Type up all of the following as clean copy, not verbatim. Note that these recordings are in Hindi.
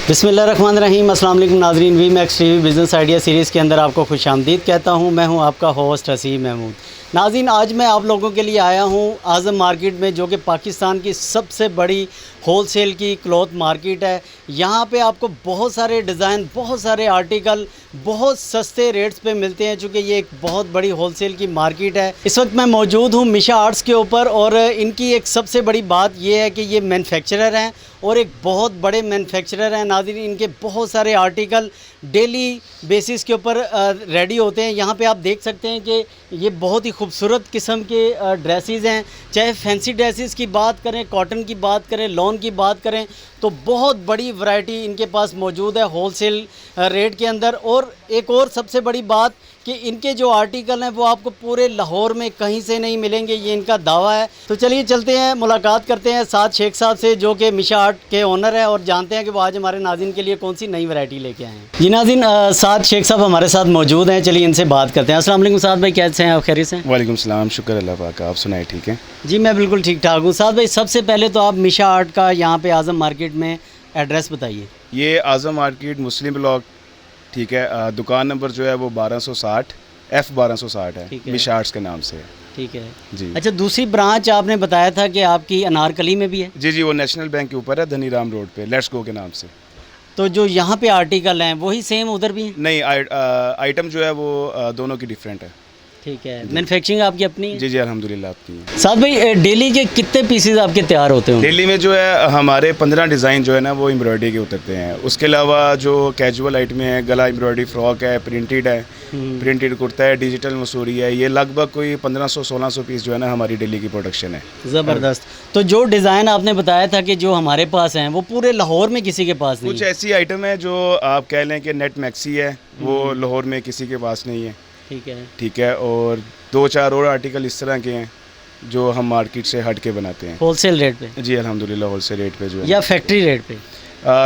बिस्मिल्लाहिर्रहमानिर्रहीम, अस्सलाम वालेकुम नाज़रीन। V Max TV business idea series के अंदर आपको खुशामदीद कहता हूँ। मैं हूँ आपका होस्ट हसीब महमूद। नाज़रीन, आज मैं आप लोगों के लिए आया हूँ आज़म मार्केट में, जो कि पाकिस्तान की सबसे बड़ी होलसेल की क्लॉथ मार्केट है। यहाँ पे आपको बहुत सारे डिज़ाइन, बहुत सारे आर्टिकल बहुत सस्ते रेट्स पे मिलते हैं, चूँकि ये एक बहुत बड़ी होलसेल की मार्केट है। इस वक्त मैं मौजूद हूँ मिशा आर्ट्स के ऊपर, और इनकी एक सबसे बड़ी बात ये है कि ये मैन्युफैक्चरर हैं और एक बहुत बड़े मैन्युफैक्चरर हैं। नाज़रीन, इनके बहुत सारे आर्टिकल डेली बेसिस के ऊपर रेडी होते हैं। यहाँ पे आप देख सकते हैं कि ये बहुत ही खूबसूरत किस्म के ड्रेसेस हैं। चाहे फैंसी ड्रेसेस की बात करें, कॉटन की बात करें, लॉन की बात करें, तो बहुत बड़ी वैरायटी इनके पास मौजूद है होलसेल रेट के अंदर। और एक और सबसे बड़ी बात कि इनके जो आर्टिकल हैं वो आपको पूरे लाहौर में कहीं से नहीं मिलेंगे, ये इनका दावा है। तो चलिए चलते हैं, मुलाकात करते हैं साद शेख साहब से, जो कि मिशा आर्ट के ओनर है, और जानते हैं कि वो आज हमारे नाज़रीन के लिए कौन सी नई वैरायटी लेके आए हैं। जी नाज़रीन, साद शेख साहब हमारे साथ मौजूद हैं, चलिए इनसे बात करते हैं। अस्सलाम वालेकुम साद भाई, कैसे हैं आप? खैरियत से? वालेकुम सलाम, शुक्र अल्लाह पाक, आप सुनाए ठीक हैं? जी मैं बिल्कुल ठीक ठाक हूँ। साद भाई, सबसे पहले तो आप मिशा आर्ट का यहाँ पे आज़म मार्केट में एड्रेस बताइए। ये आज़म मार्केट मुस्लिम ब्लॉक, ठीक है। दुकान नंबर जो है वो 1260 F1260 है, मिशा आर्ट्स के नाम से। ठीक है जी। अच्छा, दूसरी ब्रांच आपने बताया था कि आपकी अनारकली में भी है? जी, वो नेशनल बैंक के ऊपर है, धनीराम रोड पे, लेट्स गो के नाम से। तो जो यहाँ पे आर्टिकल हैं वही सेम उधर भी हैं? नहीं, आइटम जो है वो दोनों की डिफरेंट है। ठीक है। मैन्युफैक्चरिंग आपकी अपनी है? जी अल्हम्दुलिल्लाह आपकी है। साथ भाई, डेली के कितने पीसेज आपके तैयार होते हैं? दिल्ली में जो है हमारे 15 डिज़ाइन जो है ना वो एम्ब्रॉयडरी के उतरते हैं। उसके अलावा जो कैजुअल आइटम है, गला एम्ब्रॉयडरी फ्रॉक है, प्रिंटेड है, प्रिंटेड कुर्ता है, डिजिटल मसूरी है, ये लगभग कोई 1500-1600 पीस जो है ना हमारी डेली की प्रोडक्शन है। ज़बरदस्त। तो जो डिज़ाइन आपने बताया था कि जो हमारे पास हैं वो पूरे लाहौर में किसी के पास नहीं कुछ है? ऐसी आइटम है जो आप कह लें कि नेट मैक्सी है, वो लाहौर में किसी के पास नहीं है। ठीक है। ठीक है। और 2-4 और आर्टिकल इस तरह के हैं जो हम मार्केट से हट के बनाते हैं होलसेल रेट पे? जी अल्हम्दुलिल्लाह, होलसेल रेट पे जो है, या फैक्ट्री रेट पे?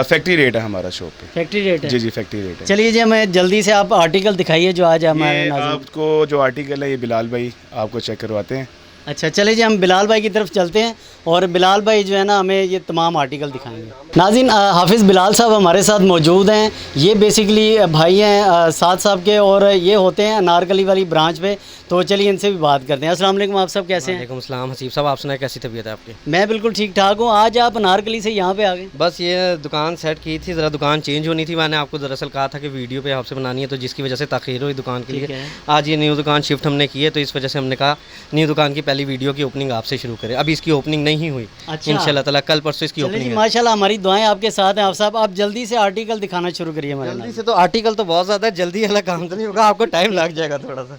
फैक्ट्री रेट है हमारा शॉप पे। फैक्ट्री रेट है? जी फैक्ट्री रेट है। चलिए जी, हमें जल्दी से आप आर्टिकल दिखाइए जो आज हमारे ये नाज़रीन। आपको जो आर्टिकल है ये बिलाल भाई आपको चेक करवाते हैं। अच्छा चलिए जी, हम बिलाल भाई की तरफ चलते हैं और बिलाल भाई जो है ना हमें ये तमाम आर्टिकल दिखाएंगे। नाज़रीन, हाफिज़ बिलाल साहब हमारे साथ मौजूद हैं। ये बेसिकली भाई हैं साद साहब के, और ये होते हैं अनारकली वाली ब्रांच पे। तो चलिए इनसे भी बात करते हैं। अस्सलाम वालेकुम, आप सब कैसे हैं? वालेकुम सलाम हसीब साहब, आप सुनाए कैसी तबीयत है आपकी? मैं बिल्कुल ठीक ठाक हूँ। आज आप अनारकली से यहाँ पे आ गए? बस ये दुकान सेट की थी, ज़रा दुकान चेंज होनी थी। मैंने आपको दरअसल कहा था कि वीडियो पे आपसे बनानी है, तो जिसकी वजह से ताख़ीर हुई दुकान के लिए। आज ये न्यू दुकान शिफ्ट हमने की है, तो इस वजह से हमने कहा न्यू दुकान की पहली वीडियो की ओपनिंग आपसे शुरू करें। अभी इसकी ओपनिंग नहीं हुई। अच्छा। इंशाल्लाह ताला कल परसों इसकी ओपनिंग है। माशाल्लाह, हमारी दुआएं आपके साथ हैं। आप साहब, आप जल्दी से आर्टिकल दिखाना शुरू करिए हमारे। जल्दी से तो आर्टिकल तो बहुत ज़्यादा है, जल्दी वाला काम तो नहीं होगा, आपको टाइम लग जाएगा थोड़ा सा।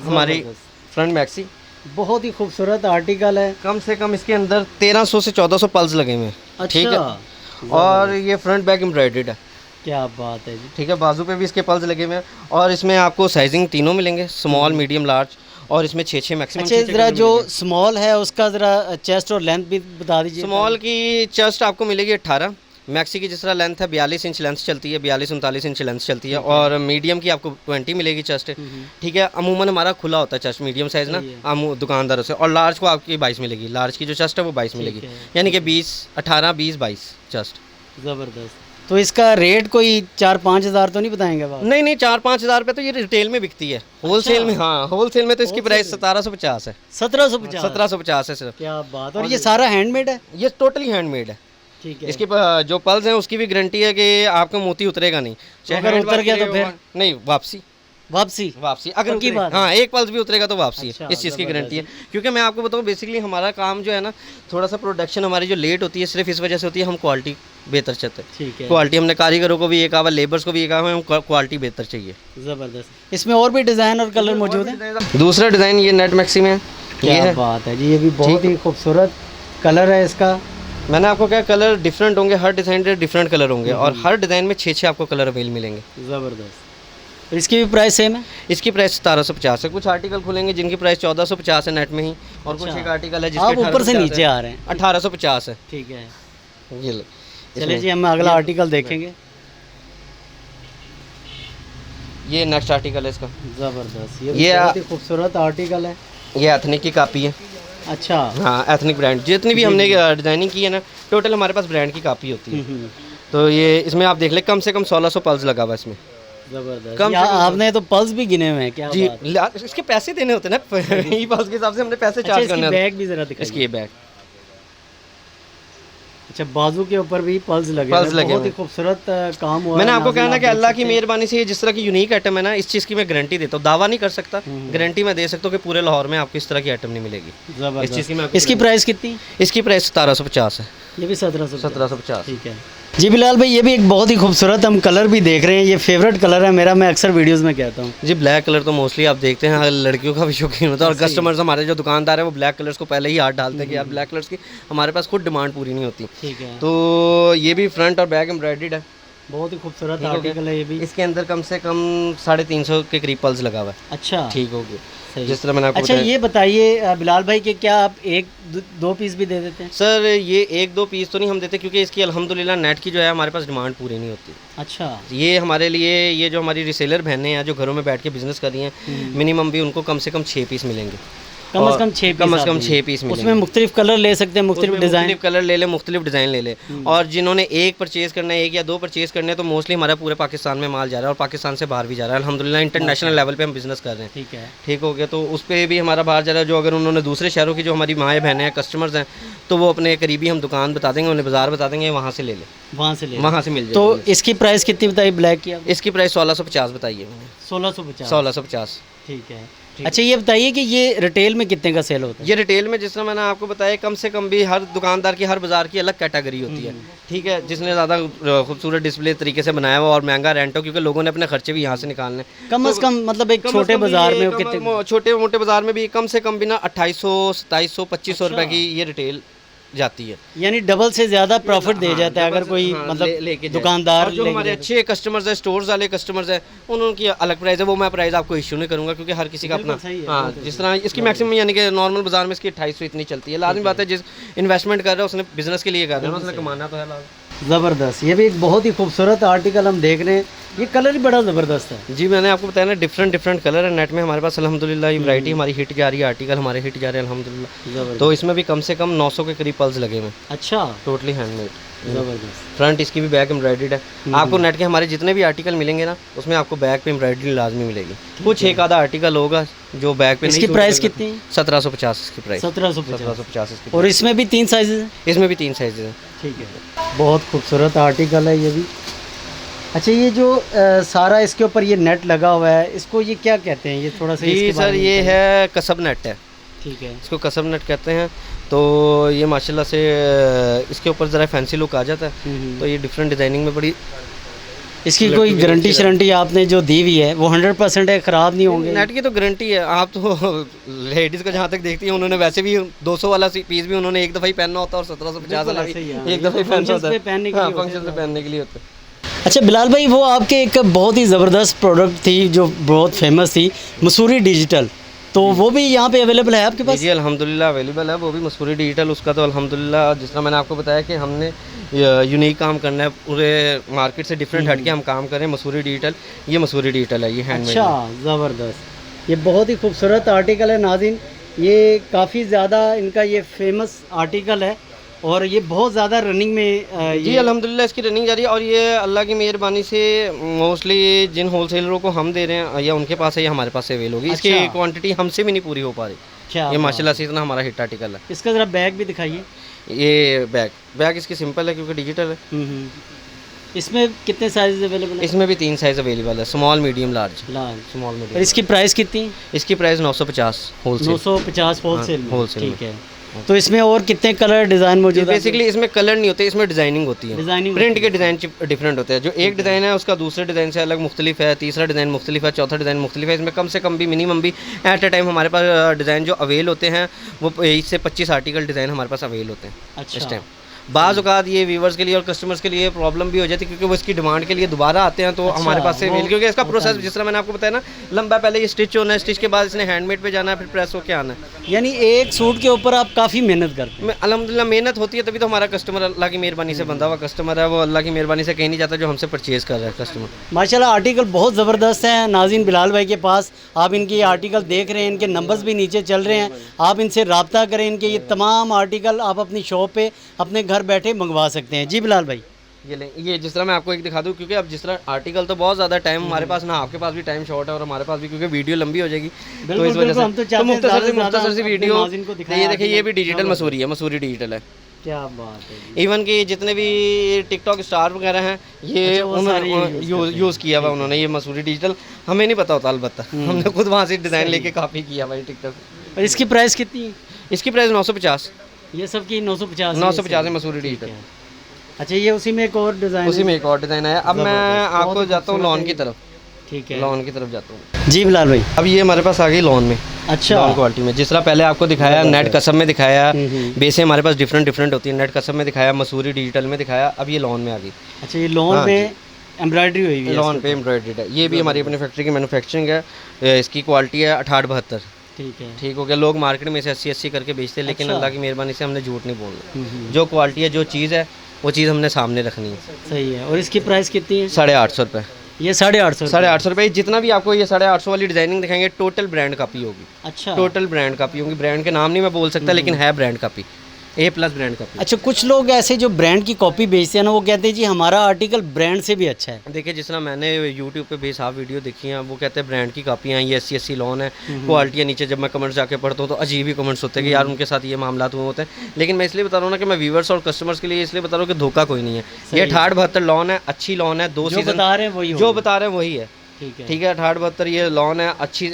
हमारी फ्रंट मैक्सी बहुत ही खूबसूरत आर्टिकल है। कम से कम इसके अंदर 1300 से 1400 पल्स लगे हुए हैं। ठीक है। और ये फ्रंट बैक एम्ब्रॉयडर्ड है। क्या बात है जी। ठीक है। बाजू पे भी इसके पल्स लगे हुए हैं, और इसमें आपको साइजिंग तीनों मिलेंगे, स्मॉल, मीडियम, लार्ज, और इसमें 6 मैक्सिमम। अच्छा, ज़रा जो स्मॉल है उसका ज़रा चेस्ट और लेंथ भी बता दीजिए। स्मॉल की चेस्ट आपको मिलेगी 18, मैक्सी की जिस तरह लेंथ है 42 इंच लेंथ चलती है, 42-39 इंच लेंथ चलती है, और मीडियम की आपको 20 मिलेगी चेस्ट। ठीक है। अमूमन हमारा खुला होता है चेस्ट, मीडियम साइज़ ना दुकानदारों से, और लार्ज को आपकी 22 मिलेगी। लार्ज की जो चेस्ट है वो 22 मिलेगी, यानी कि 20, 18, 20, 22 चेस्ट। ज़बरदस्त। तो इसका रेट कोई 4-5 हज़ार तो नहीं बताएंगे आप? नहीं 4-5 हज़ार रुपये तो ये रिटेल में बिकती है। होलसेल में, हाँ होलसेल में तो इसकी प्राइस 1750 है। 1750 है सिर्फ। क्या बात। और ये सारा हैंडमेड है? ये टोटली हैंडमेड है। ठीक है। इसकी जो पल्स हैं उसकी भी गारंटी है कि आपका मोती उतरेगा नहीं। अगर उतर गया तो फिर नहीं, वापसी अगर की बात। हाँ, एक पल्स भी उतरेगा तो वापसी अच्छा, है। इस चीज़ की गारंटी है। क्योंकि मैं आपको बताऊँ, बेसिकली हमारा काम जो है ना, थोड़ा सा प्रोडक्शन हमारी जो लेट होती है सिर्फ इस वजह से होती है, हम क्वालिटी बेहतर चाहते हैं। ठीक है। क्वालिटी हमने कारीगरों को भी ये कहा हुआ, लेबर्स को भी ये कहा हुआ, हम क्वालिटी बेहतर चाहिए। ज़बरदस्त। इसमें और भी डिज़ाइन और कलर मौजूद है? दूसरा डिज़ाइन ये नेट मैक्सी में है। क्या बात है जी, ये भी बहुत ही खूबसूरत कलर है इसका। मैंने आपको क्या, कलर डिफरेंट होंगे, हर डिज़ाइन के डिफरेंट कलर होंगे, और हर डिज़ाइन में 6 आपको कलर अवेल मिलेंगे। ज़बरदस्त। तो इसकी भी प्राइस सेम है? इसकी प्राइस 1750 है। कुछ आर्टिकल खुलेंगे जिनकी प्राइस 1450 है नेट में ही, और कुछ एक आर्टिकल है जिसके ऊपर से नीचे आ रहे हैं, 1850 है। ठीक है। ये लो। चलिए जी, हम अगला आर्टिकल देखेंगे। ये नेक्स्ट आर्टिकल है इसका। ज़बरदस्त। ये बहुत ही खूबसूरत आर्टिकल है। ये एथनिक की कापी है। अच्छा। हाँ, एथनिक ब्रांड जितनी भी हमने डिज़ाइनिंग की है ना, टोटल हमारे पास ब्रांड की कापी होती है। तो ये इसमें आप देख ले कम से कम 1600 पल्स लगा हुआ है इसमें। जबरदस्त। कम से कम आपने तो पल्स भी गिने हुए हैं क्या? जी बात। इसके पैसे देने होते हैं ना ई पल्स के हिसाब से हमने पैसे अच्छा, चार्ज इसकी करने होते हैं। बैग भी जरा दिखाइए। इसकी ये बैग अच्छा, बाजू के ऊपर भी पल्स लगे पल्स हैं। लगे बहुत ही हुए। खूबसूरत काम हुआ मैंने है। आपको नाज़रीन, कहना आप कि देख अल्लाह सकते की हैं। मेहरबानी से ये जिस तरह की यूनिक आइटम है ना, इस चीज़ की मैं गारंटी देता हूँ, दावा नहीं कर सकता, गारंटी मैं दे सकता हूँ कि पूरे लाहौर में आपको इस तरह की आइटम नहीं मिलेगी। जबरदस्त। इस चीज़ की मैं आपको इसकी प्राइस कितनी? इसकी प्राइस 1750 है। ये भी 1750। 1750। ठीक है जी। बिलाल भाई, ये भी एक बहुत ही खूबसूरत हम कलर भी देख रहे हैं। ये फेवरेट कलर है मेरा, मैं अक्सर वीडियोस में कहता हूँ। जी ब्लैक कलर तो मोस्टली आप देखते हैं हर लड़कियों का भी शौकीन होता है, और कस्टमर्स हमारे जो दुकानदार है वो ब्लैक कलर्स को पहले ही हाथ डालते हैं कि यार ब्लैक कलर्स की हमारे पास खुद डिमांड पूरी नहीं होती। ठीक है। तो ये भी फ्रंट और बैक एम्ब्रॉयडर्ड है। बहुत ही खूबसूरत ठीक हो गया। आर्टिकल है ये भी। इसके अंदर कम से कम 350 के करीब पल्स लगा हुआ है। अच्छा, ठीक हो गया। सही। जिस तरह मैंने आपको अच्छा, बताया। ये बताइए बिलाल भाई कि क्या आप एक दो पीस भी दे देते हैं? सर ये 1-2 पीस तो नहीं हम देते, क्योंकि इसकी अल्हम्दुलिल्लाह नेट की जो है हमारे पास डिमांड पूरी नहीं होती। अच्छा। ये हमारे लिए, ये जो हमारी रिसेलर बहनें हैं जो घरों में बैठ के बिजनेस कर रही हैं, मिनिमम भी उनको कम से कम 6 पीस मिलेंगे। कम से कम 6 पीस। कम से कम 6 पीस मिलेंगे। उसमें मुख्तलिफ कलर ले सकते हैं, मुख्तलिफ डिज़ाइन। मुख्तलिफ कलर ले ले, मुख्तलिफ डिज़ाइन ले ले। और जिन्होंने एक परचेज़ करना है, 1 या 2 परचेज़ करने हैं, तो मोस्टली हमारा पूरे पाकिस्तान में माल जा रहा है और पाकिस्तान से बाहर भी जा रहा है। अल्हम्दुलिल्लाह इंटरनेशनल लेवल पे हम बिज़नेस कर रहे हैं। ठीक है। ठीक हो गया। तो उस पर भी हमारा बाहर जा रहा है। जो अगर उन्होंने दूसरे शहरों की जो हमारी माएँ बहनें हैं, कस्टमर्स हैं, तो वो अपने करीबी हम दुकान बता देंगे, उन्हें बाज़ार बता देंगे, वहाँ से ले ले, वहाँ से ले। वहाँ से मिल तो जाएगी। इसकी प्राइस कितनी बताई ब्लैक की आप? इसकी प्राइस 1650 बताइए मैंने। 1650। 1650। ठीक है। अच्छा, ये बताइए कि ये रिटेल में कितने का सेल होता है? ये रिटेल में, जिस तरह मैंने आपको बताया, कम से कम भी हर दुकादार की, हर बाज़ार की अलग कैटेगरी होती है। ठीक है। जिसने ज़्यादा खूबसूरत डिस्प्ले तरीके से बनाया हुआ और महंगा रेंट हो, क्योंकि लोगों ने अपने खर्चे भी यहाँ से निकालने हैं। कम से कम मतलब एक छोटे बाजार में कितने? छोटे मोटे बाजार में भी कम से कम भी ना 2800, 2700, 2500 रुपए की ये रिटेल जाती है। यानी डबल से ज़्यादा प्रॉफिट दे जाता है अगर कोई मतलब लेके दुकानदार। और जो हमारे अच्छे कस्टमर्स हैं, स्टोर्स वाले कस्टमर्स हैं, उनकी अलग प्राइस है। वो मैं प्राइस आपको इशू नहीं करूँगा, क्योंकि हर किसी का अपना। हाँ, जिस तरह इसकी मैक्सिमम यानी कि नॉर्मल बाजार में इसकी 2800 इतनी चलती है। लाजमी बात है, जिस इन्वेस्टमेंट कर रहा है उसने बिजनेस के लिए कर रहा है, उसने कमाना तो है लाजमी। ज़बरदस्त। ये भी एक बहुत ही खूबसूरत आर्टिकल हम देख रहे हैं। ये कलर ही बड़ा ज़बरदस्त है। जी मैंने आपको बताया ना, डिफरेंट कलर है। नेट में हमारे पास अल्हम्दुलिल्लाह ये वैरायटी हमारी हिट जा रही है, आर्टिकल हमारे हिट जा रहे हैं अल्हम्दुलिल्लाह। तो इसमें भी कम से कम 900 के करीब पल्स लगे हुए हैं। अच्छा, टोटली हैंडमेड। ज़बरदस्त। फ्रंट इसकी भी बैक एम्ब्रॉयडर्ड है। आपको नेट के हमारे जितने भी आर्टिकल मिलेंगे ना, उसमें आपको बैक पे एम्ब्रॉयडरी लाजमी मिलेगी। कुछ एक आधा आर्टिकल होगा जो बैक पे नहीं। इसकी प्राइस कितनी? 1750 इसकी प्राइस। 1750। 1750 इसकी। और इसमें भी 3 साइज़ हैं? इसमें भी 3 साइज हैं। ठीक है। बहुत खूबसूरत आर्टिकल है ये भी। अच्छा, ये जो सारा इसके ऊपर ये नेट लगा हुआ है, इसको ये क्या कहते हैं? ये थोड़ा सा जी इसके बारे सर, में ये बताइए। है कसब नेट है। ठीक है। इसको कसब नेट कहते हैं। तो ये माशाल्लाह से इसके ऊपर ज़रा फैंसी लुक आ जाता है। तो ये डिफरेंट डिज़ाइनिंग में बड़ी। इसकी कोई गारंटी शरंटी आपने जो दी हुई है वो 100% है, ख़राब नहीं होंगे? नेट की तो गारंटी है। आप तो लेडीज़ को जहाँ तक देखती हैं, उन्होंने वैसे भी 200 वाला पीस भी उन्होंने एक दफ़ा ही पहनना होता है, और 1750 वाला भी एक दफ़ा ही पहनना होता है। फंक्शन पे पहनने के लिए होता है। अच्छा बिलाल भाई, वो आपके एक बहुत ही ज़बरदस्त प्रोडक्ट थी जो बहुत फेमस थी, मसूरी डिजिटल, तो वो भी यहाँ पे अवेलेबल है आपके पास? जी अल्हम्दुलिल्लाह अवेलेबल है वो भी मसूरी डिजिटल। उसका तो अल्हम्दुलिल्लाह, जिस तरह मैंने आपको बताया कि हमने यूनिक काम करना है, पूरे मार्केट से डिफरेंट हट के हम काम करें। मसूरी डिजिटल, ये मसूरी डिजिटल है, ये हैंडमेड। अच्छा, ज़बरदस्त। ये बहुत ही खूबसूरत आर्टिकल है नाज़रीन। ये काफ़ी ज़्यादा इनका ये फेमस आर्टिकल है और ये बहुत ज़्यादा रनिंग में जी अल्हम्दुलिल्लाह इसकी रनिंग जारी है। और ये अल्लाह की मेहरबानी से मोस्टली जिन होलसेलरों को हम दे रहे हैं, या उनके पास है या हमारे पास से अवेल होगी। इसकी अच्छा। क्वांटिटी हमसे भी नहीं पूरी हो पा रही। क्या ये माशाल्लाह से इतना हमारा हिट आर्टिकल है। इसका ज़रा बैग भी दिखाइए। ये बैग इसकी सिंपल है क्योंकि डिजिटल है। इसमें कितने साइज अवेलेबल है? इसमें भी 3 साइज़ अवेलेबल है, स्मॉल मीडियम लार्ज। स्मॉल और मीडियम। इसकी प्राइस कितनी? इसकी प्राइस 950 होलसेल। 950 होलसेल में? होलसेल ठीक है। तो इसमें और कितने कलर डिज़ाइन मौजूद है? बेसिकली इसमें कलर नहीं होते, इसमें डिज़ाइनिंग होती है। डिज़ाइनिंग प्रिंट के डिज़ाइन डिफरेंट होते हैं। जो एक डिज़ाइन है उसका दूसरे डिज़ाइन से अलग मुख्तलिफ है, तीसरा डिज़ाइन मुख्तलिफ है, चौथा डिज़ाइन मुख्तलिफ है। इसमें कम से कम भी मिनिमम भी एट ए टाइम हमारे पास डिज़ाइन जो अवेल होते हैं वो 20 से 25 आर्टिकल डिज़ाइन हमारे पास अवेल होते हैं इस अच्छा। टाइम। बाज़ औक़ात ये व्यूवर्स के लिए और कस्टमर्स के लिए प्रॉब्लम भी हो जाती है, क्योंकि वो इसकी डिमांड के लिए दोबारा आते हैं तो हमारे पास से मिल, क्योंकि इसका प्रोसेस जिस तरह मैंने आपको बताया ना, लंबा पहले ये स्टिच होना है, स्टिच के बाद इसने हैंडमेड पे जाना है, फिर प्रेस होके आना है। यानी एक सूट के ऊपर आप काफ़ी मेहनत करते हैं? अल्हम्दुलिल्लाह मेहनत होती है, तभी तो हमारा कस्टमर अल्लाह की मेहरबानी से बंधा हुआ कस्टमर है। वो अल्लाह की मेहरबानी से कहीं नहीं जाता जो हमसे परचेज़ कर रहा है कस्टमर। माशाल्लाह आर्टिकल बहुत ज़बरदस्त है नाज़रीन। बिलाल भाई के पास आप इनके आर्टिकल देख रहे हैं, इनके नंबर्स भी नीचे चल रहे हैं, आप इनसे रब्ता करें। इनके ये तमाम आर्टिकल आप अपनी शॉप पे अपने घर बैठे मंगवा सकते हैं। जी बिलाल भाई। ये ले, ये जिस तरह मैं आपको एक दिखा दूँ, क्योंकि अब जिस तरह आर्टिकल तो बहुत ज़्यादा टाइम हमारे पास ना, आपके पास भी टाइम शॉर्ट है और हमारे पास भी, क्योंकि वीडियो लंबी हो जाएगी तो इस वजह से हम तो चाहते हैं मुख्तसर सी वीडियो। नाज़रीन को दिखाएं ये देखिए, ये भी आर्टिकल। डिजिटल मसूरी है, मसूरी डिजिटल है। क्या बात है जी। इवन कि जितने भी टिकटॉक स्टार वगैरह हैं ये अच्छा, वो सारे उन्होंने यूज़ किया हुआ उन्होंने, ये मसूरी डिजिटल। हमें नहीं पता होता अलबत्ता, हमने खुद वहाँ से डिज़ाइन लेके कॉपी किया भाई टिकटॉक। और इसकी प्राइस कितनी है? इसकी प्राइस 950 ये सब की 950 950 है मसूरी डिजिटल। अच्छा, ये उसी में एक और डिज़ाइन उसी में एक और डिज़ाइन आया। अब मैं आपको जाता हूँ लॉन की तरफ, ठीक है, लॉन की तरफ जाता हूँ। जी बिलाल भाई। अब ये हमारे पास आ गई लॉन में, अच्छा, लॉन क्वालिटी में। जिस तरह पहले आपको दिखाया नेट कसम में दिखाया, बेसें हमारे पास डिफरेंट होती है, नेट कसम में दिखाया, मसूरी डिजिटल में दिखाया, अब ये लॉन में आ गई। अच्छा, ये लॉन हाँ में एम्ब्रॉयडरी हुई है? लॉन पे एम्ब्रॉयडर्ड है। ये भी हमारी अपनी फैक्ट्री की मैन्युफैक्चरिंग है। इसकी क्वालिटी है 68-72। ठीक है, ठीक हो गया। लोग मार्केट में से 80-80 करके बेचते हैं, लेकिन अच्छा। अल्लाह की मेहरबानी से हमने झूठ नहीं बोलना। जो क्वालिटी है, जो चीज़ है, वो चीज़ हमने सामने रखनी है। सही है। और इसकी प्राइस कितनी है? 850 रुपये। ये 850 850 रुपये। जितना भी आपको ये 850 वाली डिजाइनिंग दिखाएंगे, टोटल ब्रांड कॉपी होगी। अच्छा, टोटल ब्रांड कॉपी होगी। ब्रांड के नाम नहीं मैं बोल सकता, लेकिन है brand copy, A+ brand copy. अच्छा, कुछ लोग ऐसे जो ब्रांड की कॉपी बेचते हैं ना, वो कहते हैं जी हमारा आर्टिकल ब्रांड से भी अच्छा है। देखिए, जिस तरह मैंने यूट्यूब पे बेसाब वीडियो देखी हैं, वो कहते हैं ब्रांड की कापियाँ, ये 80-80 लॉन है, क्वालिटी है नीचे। जब मैं कमेंट्स जाके पढ़ता हूँ तो अजीब ही कमेंट्स होते हैं कि यार उनके साथ ये मामला हुए होते हैं। लेकिन मैं इसलिए बता रहा हूँ ना कि मैं व्यूवर्स और कस्टमर्स के लिए इसलिए बता रहा हूँ कि धोखा कोई नहीं है। ये 68-72 लॉन है, अच्छी लॉन है, 2 जो सीजन बता रहे हैं वही जो होगा। बता रहे हैं वही है। ठीक है, ठीक है, 68-72 ये लॉन है, अच्छी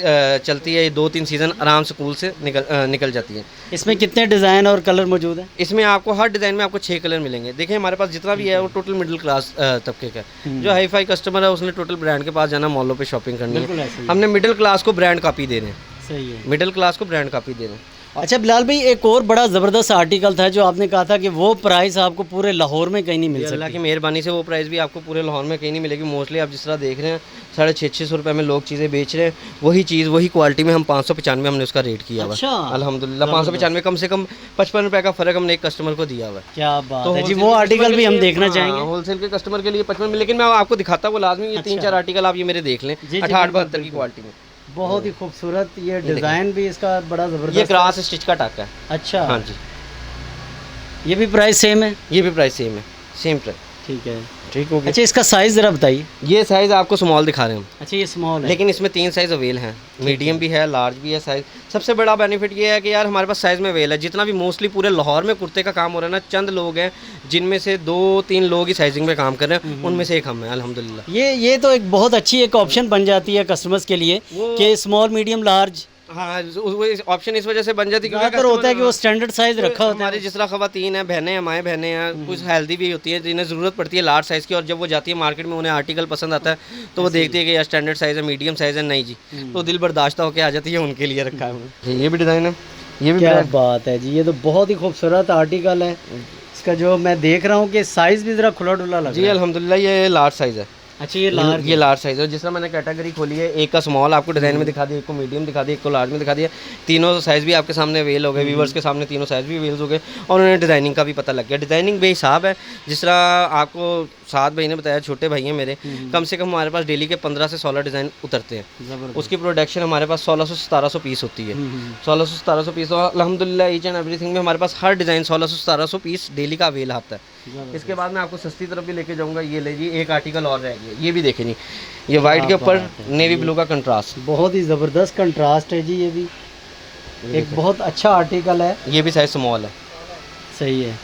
चलती है। ये 2-3 सीज़न आराम से कूल से निकल जाती है। इसमें कितने डिज़ाइन और कलर मौजूद हैं? इसमें आपको हर डिज़ाइन में आपको 6 कलर मिलेंगे। देखिए, हमारे पास जितना भी है वो टोटल मिडिल क्लास तबके का है। जो हाई फाई कस्टमर है उसने टोटल ब्रांड के पास जाना, मॉलों पे शॉपिंग करनी बिल्कुल है। ऐसे ही। हमने मिडिल क्लास को ब्रांड कॉपी दे रहे हैं, सही है। मिडिल क्लास को ब्रांड कॉपी दे रहे हैं। अच्छा बिलाल भाई, एक और बड़ा ज़बरदस्त आर्टिकल था जो आपने कहा था कि वो प्राइस आपको पूरे लाहौर में कहीं नहीं मिल अल्लाह सकती। की मेहरबानी से वो प्राइस भी आपको पूरे लाहौर में कहीं नहीं मिलेगी। मोस्टली आप जिस तरह देख रहे हैं 650-600 रुपये में लोग चीज़ें बेच रहे हैं, वही चीज़ वही क्वालिटी में हम 595 हमने उसका रेट किया हुआ। अच्छा, अल्हम्दुलिल्लाह 595 कम से कम 55 रुपये का फ़र्क हमने एक कस्टमर को दिया हुआ है। क्या बात तो है जी, wholesale वो के आर्टिकल customer भी के हम लिए- देखना हाँ, चाहेंगे। होलसेल के कस्टमर के लिए 55 में, लेकिन मैं आपको दिखाता हूँ लाजमी। ये 3-4 आर्टिकल आप ये मेरे देख लें, जी, 68-72 की क्वालिटी में। बहुत ही खूबसूरत ये डिज़ाइन भी इसका बड़ा ये ज़बरदस्त। क्रॉस स्टिच का टाका है। अच्छा, हाँ जी, ये भी प्राइस सेम है? ये भी प्राइस सेम है, सेम प्राइस। ठीक है, ठीक हो गया। अच्छा इसका साइज़ ज़रा बताइए। ये साइज़ आपको स्मॉल दिखा रहे हैं हम, अच्छा ये स्मॉल है, लेकिन इसमें 3 साइज़ अवेल हैं। मीडियम भी है, लार्ज भी है साइज़। सबसे बड़ा बेनिफिट ये है कि यार हमारे पास साइज़ में अवेल है। जितना भी मोस्टली पूरे लाहौर में कुर्ते का काम हो रहा है ना, चंद लोग हैं जिनमें से 2-3 लोग ही साइजिंग में काम कर रहे हैं, उनमें से एक हम हैं अल्हम्दुलिल्लाह। ये तो एक बहुत अच्छी एक ऑप्शन बन जाती है कस्टमर्स के लिए कि स्मॉल मीडियम लार्ज। हाँ, ऑप्शन इस वजह से बन जाती है क्योंकि ज़्यादातर होता है कि वो स्टैंडर्ड साइज़ रखा होता हमारी है। जिस तरह ख़वातीन हैं, बहनें हैं, माएँ बहनें हैं, कुछ हेल्दी भी होती हैं जिन्हें ज़रूरत पड़ती है लार्ज साइज़ की, और जब वो जाती है मार्केट में उन्हें आर्टिकल पसंद आता है तो वो देखती है कि यार स्टैंडर्ड साइज़ है, मीडियम साइज़ है, नहीं जी, तो दिल बर्दाश्त होकर आ जाती है, उनके लिए रखा है हमने। ये भी डिज़ाइन है, ये भी क्या brand- बात है जी, ये तो बहुत ही खूबसूरत आर्टिकल है। इसका जो मैं देख रहा हूँ कि साइज़ भी ज़रा खुला डुला लग जी रहा है। अल्हम्दुलिल्लाह ये लार्ज साइज़ है। अच्छा ये लार्ज ये लार्ज साइज़ है। जिस तरह मैंने कैटेगरी खोली है, एक का स्मॉल आपको डिज़ाइन में दिखा दिया, एक को मीडियम दिखा दिया, एक को लार्ज में दिखा दिया। तीनों साइज़ भी आपके सामने अवेल हो गए, व्यूवर्स के सामने तीनों साइज़ भी अवेल हो गए, और उन्हें डिज़ाइनिंग का भी पता लग गया। डिज़ाइनिंग बेहिसाब है। जिस तरह आपको साद भाई ने बताया, छोटे भाई हैं मेरे, कम से कम हमारे पास डेली के 15 से 16 डिज़ाइन उतरते हैं। ज़बरदस्त। उसकी प्रोडक्शन हमारे पास 1600 से 1700 पीस होती है। 1600 से 1700 पीस, तो अल्हम्दुलिल्लाह ईच एंड एवरीथिंग में हमारे पास हर डिज़ाइन 1600 से 1700 पीस डेली का अवेल आता है। इसके बाद मैं आपको सस्ती तरफ भी लेके जाऊंगा। ये ले जी, एक आर्टिकल और रह गया, ये भी देखें जी, ये वाइट के ऊपर नेवी ब्लू का कंट्रास्ट, बहुत ही ज़बरदस्त कंट्रास्ट है जी। ये भी एक बहुत अच्छा आर्टिकल है। ये भी साइज स्मॉल है। सही है।